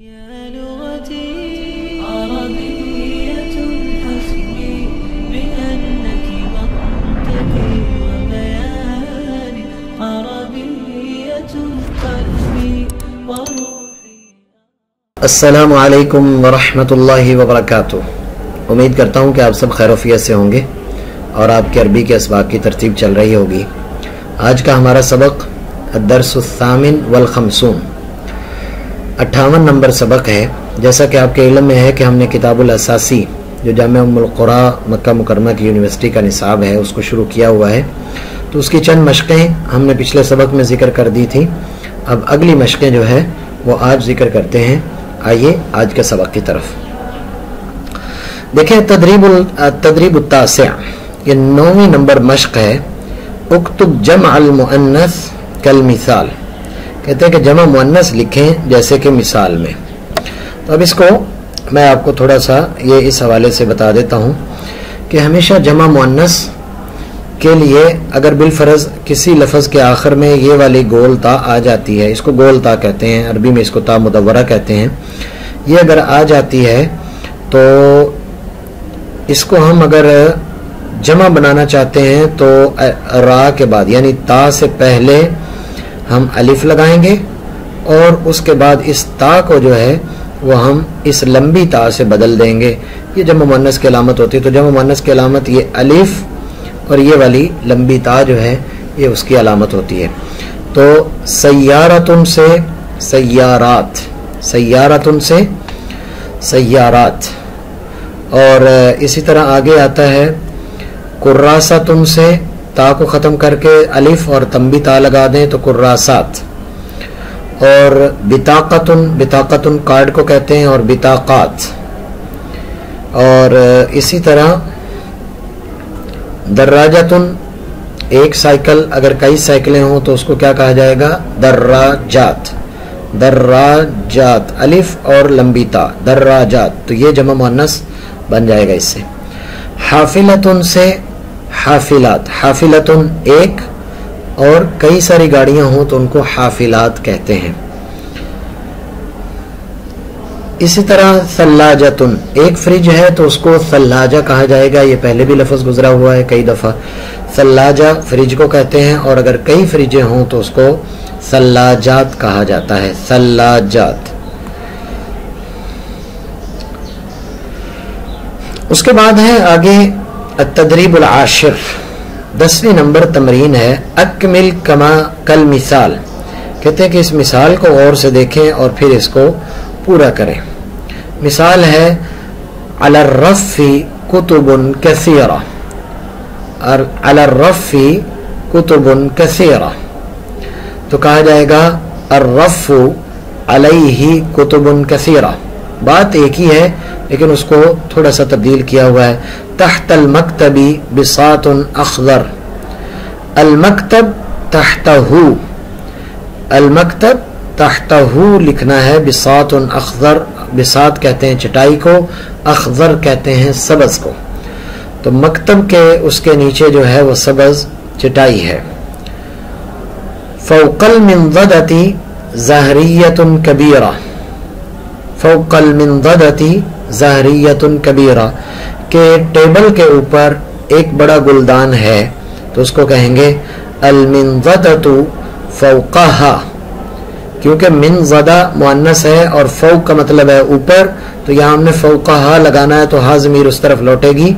अस्सलामु अलैकुम वरहमतुल्लाहि वबरकातुहू। उम्मीद करता हूँ कि आप सब खैरियत से होंगे और आपके अरबी के असबाक की तरतीब चल रही होगी। आज का हमारा सबक अद-दर्सुस्सामिन वल खमसून 58 नंबर सबक है। जैसा कि आपके इल्म में है कि हमने किताबुल असासी जो जामिया उम्मुल क़ुरा मक्का मुकर्रमा की यूनिवर्सिटी का निसाब है उसको शुरू किया हुआ है, तो उसकी चंद मशक़ें हमने पिछले सबक में ज़िक्र कर दी थी। अब अगली मशक़ें जो है वो आज ज़िक्र करते हैं। आइए आज के सबक की तरफ देखें। तदरीब तासिया, ये 9वीं नंबर मश्क है। उक्तुब जम अल मुअन्नस कल मिसाल, कहते हैं कि जमा मुअन्नस लिखें जैसे कि मिसाल में। तो अब इसको मैं आपको थोड़ा सा ये इस हवाले से बता देता हूँ कि हमेशा जमा मुअन्नस के लिए अगर बिलफर्ज किसी लफ्ज़ के आखिर में ये वाली गोल ता आ जाती है, इसको गोल ता कहते हैं, अरबी में इसको ता मुदव्वरा कहते हैं। ये अगर आ जाती है तो इसको हम अगर जमा बनाना चाहते हैं तो रा के बाद यानी ता से पहले हम अलिफ लगाएंगे और उसके बाद इस ता को जो है वो हम इस लंबी ता से बदल देंगे। ये जमा मुअन्नस की अलामत होती है। तो जमा मुअन्नस की अलामत ये अलिफ और ये वाली लंबी ता जो है ये उसकी अलामत होती है। तो सय्यारतुन से सय्यारात, सय्यारतुन से सय्यारात। और इसी तरह आगे आता है कुर्रासातुन से ता को ख़त्म करके अलिफ और तंबी ता लगा दें तो कुर्रासात। और बिताक़तुन, बिताक़तुन कार्ड को कहते हैं, और बिताक़ात। और इसी तरह दर्राजतुन, एक साइकिल अगर कई साइकिलें हों तो उसको क्या कहा जाएगा? दर्राजात, दर्राजात, अलिफ और लंबी ता, दर्राजात। तो ये जमा मुअन्नस बन जाएगा इससे। हाफिलतुन से हाफिलात, हाफिलतुन एक और कई सारी गाड़ियां हों तो उनको हाफिलात कहते हैं। इसी तरह सल्लाजतुन, एक फ्रिज है तो उसको सल्लाजा कहा जाएगा। ये पहले भी लफ्ज़ गुजरा हुआ है कई दफ़ा। सल्लाजा फ्रिज को कहते हैं और अगर कई फ्रिजें हों तो उसको सल्लाजात कहा जाता है, सल्लाजात। उसके बाद है आगे अत-तदरीबुल आशिर, 10वीं नंबर तमरीन है। अकमिल कमा कल मिसाल, कहते हैं कि इस मिसाल को गौर से देखें और फिर इसको पूरा करें। मिसाल है अला रफ़ी कुतुबुन कसीरा, और अला रफ़ी कुतुबुन कसीरा तो कहा जाएगा अर्रफ़ु अलैहि कुतुबुन कसीरा। बात एक ही है लेकिन उसको थोड़ा सा तब्दील किया हुआ है। तहतल मकतबी बिसातुन अख़ज़र, अल मकतब तहतहू, अल मकतब तहतहू लिखना है, बिसातुन अख़ज़र, बिसात कहते हैं चटाई को, अख़ज़र कहते हैं सबज़ को। तो मकतब के उसके नीचे जो है वो सबज़ चटाई है। फ़ौक़ल मिनज़दती ज़हरियतुन कबीरा, फ़ौक़ल मिनज़दती ज़हरियतुन कबीरा, के टेबल के ऊपर एक बड़ा गुलदान है तो उसको कहेंगे अल मिनज़दतु फ़ौक़हा, क्योंकि मिनज़दा मुअन्नस है और फ़ौक़ का मतलब है ऊपर, तो यहाँ हमने फ़ौक़हा लगाना है तो हा ज़मीर उस तरफ लौटेगी।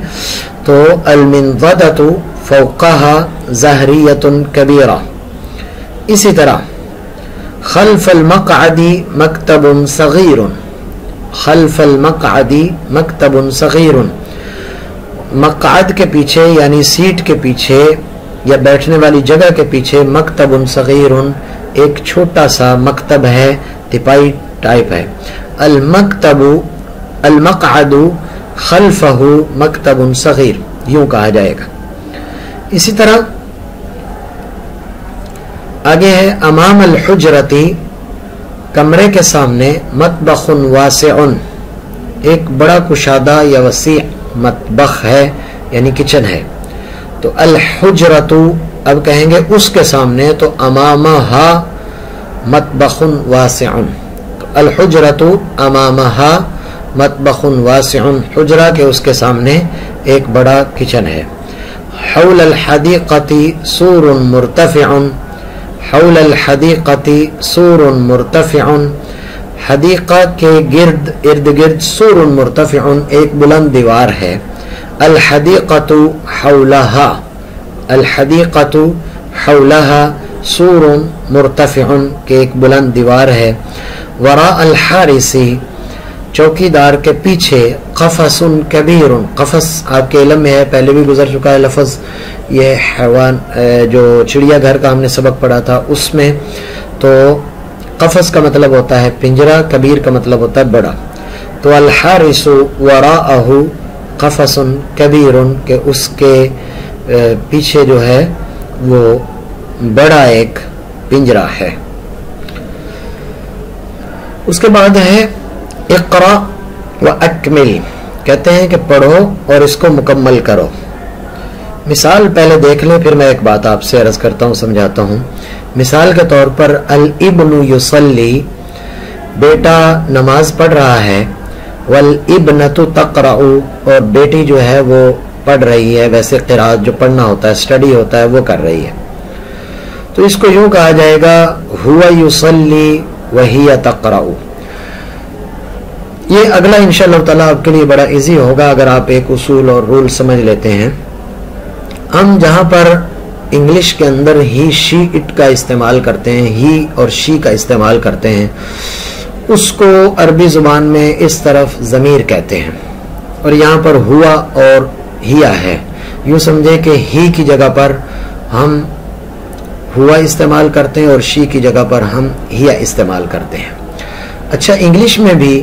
तो अल मिनज़दतु फ़ौक़हा ज़हरियतुन कबीरा। इसी तरह खल्फ़ल मक़अदी मकतबुन सग़ीरुन, खल्फ़ल मक़अदी मकतबुन सग़ीरुन, मक़अद के पीछे यानी सीट के पीछे या बैठने वाली जगह के पीछे मकतबुन सग़ीरुन, एक छोटा सा मकतब है, तिपाई टाइप है। अल मकतबु अल मक़अदु खल्फ़हु मकतबुन सग़ीर, यूं कहा जाएगा। इसी तरह आगे है अमाम अल हुजरती, कमरे के सामने, मतबखुन वासिउन, एक बड़ा कुशादा या वसी मतबख है यानी किचन है। तो अल हुजरतु अब कहेंगे उसके सामने, तो अमामहा मतबखुन वासिउन, तो अल हुजरतु अमामहा मतबखुन वासिउन, हुजरा के उसके सामने एक बड़ा किचन है। हौल अल हदीक़ति सूरुन मुर्तफ़िउन, हौल अल हदीक़ति सूरुन मुर्तफ़िउन, हदीक़ा के गिर्द इर्द गिर्द सूरुन मुर्तफ़िउन, एक बुलंद दीवार है। अल हदीक़तु हौलहा, अल हदीक़तु हौलहा सूरुन मुर्तफ़िउन, के एक बुलंद दीवार है। वरा अल हारिसी, चौकीदार के पीछे क़फ़सुन कबीरुन, क़फ़स आपके इल्म में है, पहले भी गुजर चुका है लफ्ज़, ये हैवान जो चिड़ियाघर का हमने सबक पढ़ा था उसमें। तो क़फ़स का मतलब होता है पिंजरा, कबीर का मतलब होता है बड़ा। तो अल हारिसु वराअहु क़फ़सुन कबीरुन, के उसके पीछे जो है वो बड़ा एक पिंजरा है। उसके बाद है इक़रा व अकमिल, कहते हैं कि पढ़ो और इसको मुकम्मल करो। मिसाल पहले देख लें, फिर मैं एक बात आपसे अर्ज़ करता हूँ, समझाता हूँ। मिसाल के तौर पर अल इब्नु युसल्ली, बेटा नमाज पढ़ रहा है। वल इब्नतु तक़रअु, और बेटी जो है वो पढ़ रही है, वैसे क़िराअत जो पढ़ना होता है, स्टडी होता है, वो कर रही है। तो इसको यूँ कहा जाएगा हुवा युसल्ली व हिया तक़रअु। ये अगला इंशाअल्लाह ताला आपके लिए बड़ा इजी होगा अगर आप एक उसूल और रूल समझ लेते हैं। हम जहाँ पर इंग्लिश के अंदर ही शी इट का इस्तेमाल करते हैं, ही और शी का इस्तेमाल करते हैं, उसको अरबी ज़ुबान में इस तरफ ज़मीर कहते हैं। और यहाँ पर हुआ और हिया है, यूँ समझे कि ही की जगह पर हम हुआ इस्तेमाल करते हैं और शी की जगह पर हम हिया इस्तेमाल करते हैं। अच्छा, इंग्लिश में भी,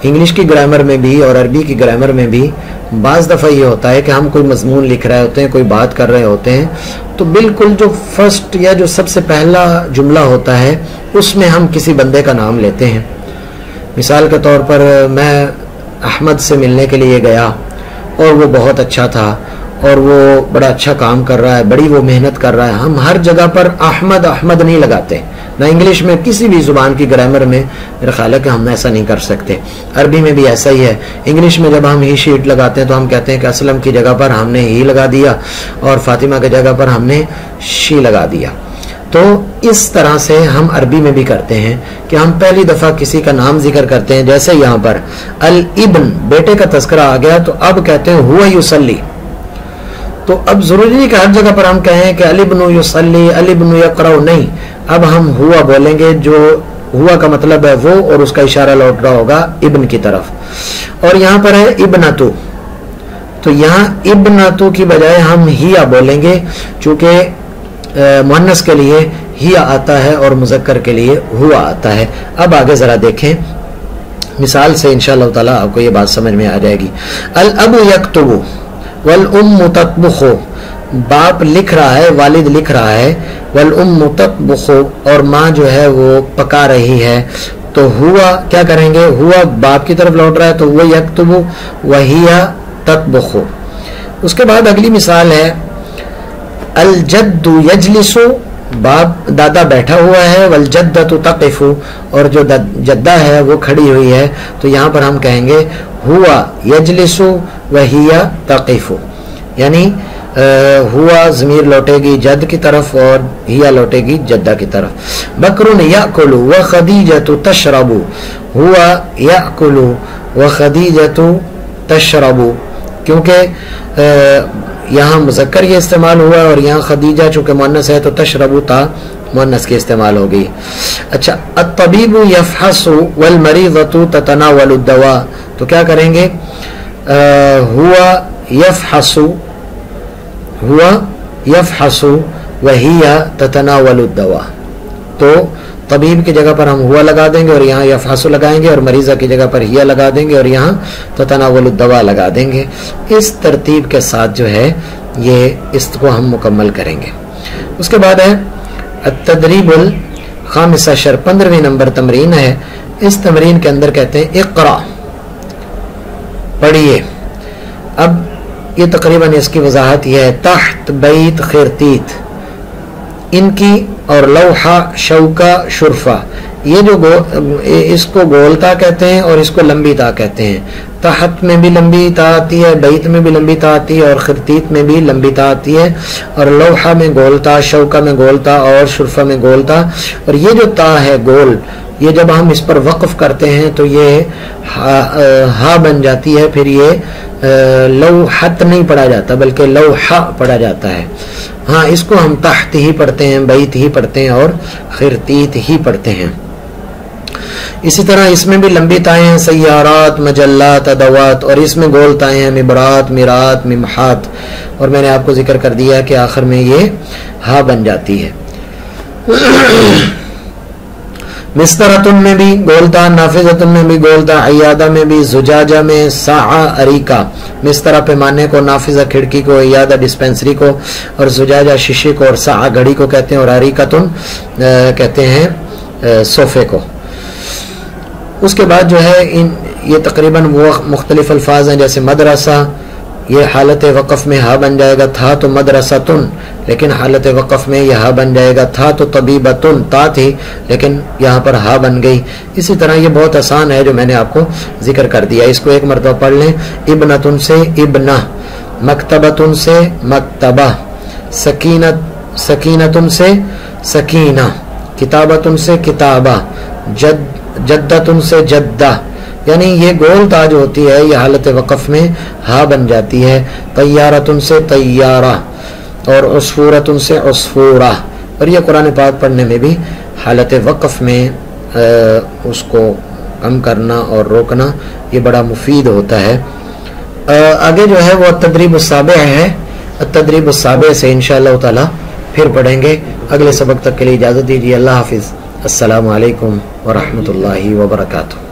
इंग्लिश की ग्रामर में भी और अरबी की ग्रामर में भी बाज़ दफ़ा ये होता है कि हम कोई मजमून लिख रहे होते हैं, कोई बात कर रहे होते हैं, तो बिल्कुल जो फर्स्ट या जो सबसे पहला जुमला होता है उसमें हम किसी बंदे का नाम लेते हैं। मिसाल के तौर पर मैं अहमद से मिलने के लिए गया और वो बहुत अच्छा था और वो बड़ा अच्छा काम कर रहा है, बड़ी वो मेहनत कर रहा है। हम हर जगह पर अहमद अहमद नहीं लगाते, ना इंग्लिश में, किसी भी ज़ुबान की ग्रामर में मेरा ख्याल है कि हम ऐसा नहीं कर सकते। अरबी में भी ऐसा ही है। इंग्लिश में जब हम ही शीट लगाते हैं तो हम कहते हैं कि असलम की जगह पर हमने ही लगा दिया और फातिमा की जगह पर हमने शी लगा दिया। तो इस तरह से हम अरबी में भी करते हैं कि हम पहली दफ़ा किसी का नाम जिक्र करते हैं। जैसे यहाँ पर अल इब्न, बेटे का तस्करा आ गया, तो अब कहते हैं हुआ युसल्ली। तो अब जरूरी नहीं कि हर जगह पर हम कहें कि अल इब्नु युसल्ली, अल इब्नु यक़रअ, नहीं। अब हम हुआ बोलेंगे, जो हुआ का मतलब है वो, और उसका इशारा लौट रहा होगा इब्न की तरफ। और यहाँ पर है इब्नतु, तो यहाँ इब्नतु की बजाय हम हिया बोलेंगे, चूंकि मुअन्नस के लिए हिया आता है और मुज़क्कर के लिए हुआ आता है। अब आगे जरा देखें, मिसाल से इंशाअल्लाह ताला आपको ये बात समझ में आ जाएगी। अल अबु यक्तुबु वल उम्मु तत्बुखु, बाप लिख रहा है, वालिद लिख रहा है। वल उम्मु तत्बुखु, और माँ जो है वो पका रही है। तो हुआ क्या करेंगे, हुआ बाप की तरफ लौट रहा है, तो हुआ यक्तुबु व हिया तत्बुखु। उसके बाद अगली मिसाल है अल जद्दु यजलिसु, बाप दादा बैठा हुआ है। वल जद्दतु तक़िफु, और जो जद्दा है वो खड़ी हुई है। तो यहाँ पर हम कहेंगे हुआ यजलिसु व हिया तक़िफु, यानी हुआ ज़मीर लौटेगी जद की तरफ और हिया लौटेगी जद्दा की तरफ। बकरुन याकुलु व खदीजतु तशरबु, हुआ याकुलु व खदीजतु तशरबु, क्योंकि यहाँ मुज़क्कर ये इस्तेमाल हुआ और यहाँ खदीजा चूँकि मुअन्नस है तो तशरबु ता मुअन्नस की इस्तेमाल हो गई। अच्छा, अत्तबीबु यफ़हसु वल मरीज़तु ततनावलु दवा, तो क्या करेंगे, हुआ यफ़हसु, हुआ यफ़हसु व हिया ततनावलु दवा। तो तबीब की जगह पर हम हुआ लगा देंगे और यहाँ यफ़हसु लगाएंगे, और मरीज़ा की जगह पर हिया लगा देंगे और यहाँ ततनावलु दवा लगा देंगे। इस तरतीब के साथ जो है ये इसको हम मुकम्मल करेंगे। उसके बाद है अत-तदरीबुल खामिस अशर, 15वीं नंबर तमरीन है। इस तमरीन के अंदर कहते हैं इक़रा, पढ़िए। अब ये तकरीबन इसकी वजाहत यह है, तहत बैत खिरतीत, इनकी और लौहा शौका शुरफा, ये जो इसको गोलता कहते हैं और इसको लंबी ता कहते हैं। तहत में भी लंबी ता आती है, बैत में भी लंबी ता आती है और खिरतीत में भी लंबी ता आती है। और लौहा में गोलता, शौका में गोलता और शुरफा में गोलता। और ये जो ता है गोल, ये जब हम इस पर वक्फ करते हैं तो ये हा बन जाती है, फिर ये लौहत नहीं पढ़ा जाता बल्कि लौहा पढ़ा जाता है। हाँ, इसको हम तहत ही पढ़ते हैं, बैत ही पढ़ते हैं और खिरतीत ही पढ़ते हैं। इसी तरह इसमें भी लंबी ताएं हैं, सय्यारात, मजल्लात, अदवात, और इसमें गोल ताएं हैं, मिबरात, मिरात, मिमहात। और मैंने आपको जिक्र कर दिया कि आखिर में ये हा बन जाती है। मिस्तरतुन में भी गोलता, नाफिजतुन में भी गोलता, अयादा में भी, जुजाजा में, साआ अरीका मिस्तरा पैमाने को, नाफिजा खिड़की को, अयादा डिस्पेंसरी को, और जुजाजा शीशे को, और साआ घड़ी को कहते हैं, और अरीकतुन कहते हैं सोफे को। उसके बाद जो है ये तकरीबन वो मुख्तलिफ अल्फाज हैं, जैसे मदरसा, ये हालत वक़फ़ में हा बन जाएगा, था तो मदरसतुन, लेकिन हालत वक़फ़ में यह हा बन जाएगा। था तो तबीबतुन, ता थी लेकिन यहाँ पर हा बन गई। इसी तरह ये बहुत आसान है जो मैंने आपको जिक्र कर दिया। इसको एक मरतबा पढ़ लें। इब्नतुन से इब्ना, मकतबतुन से मकतबा, सकीनतुन से सकीना, किताबतुन से किताबा, जद्दतुन से जद्दा। यानी ये गोल ता जो होती है ये हालत वक़फ़ में हा बन जाती है। तैयारतुन से तैयारा और उसफूरतुन से उसफूरा। और ये कुरान पाक पढ़ने में भी हालत वक़फ़ में उसको कम करना और रोकना ये बड़ा मुफीद होता है। आगे जो है वो तदरीब साबे है। तदरीब साबे से इंशाअल्लाह ताला फिर पढ़ेंगे। अगले सबक तक के लिए इजाज़त दीजिए। अल्लाह हाफिज़। अस्सलामु अलैकुम व रहमतुल्लाहि व बरकातुहू।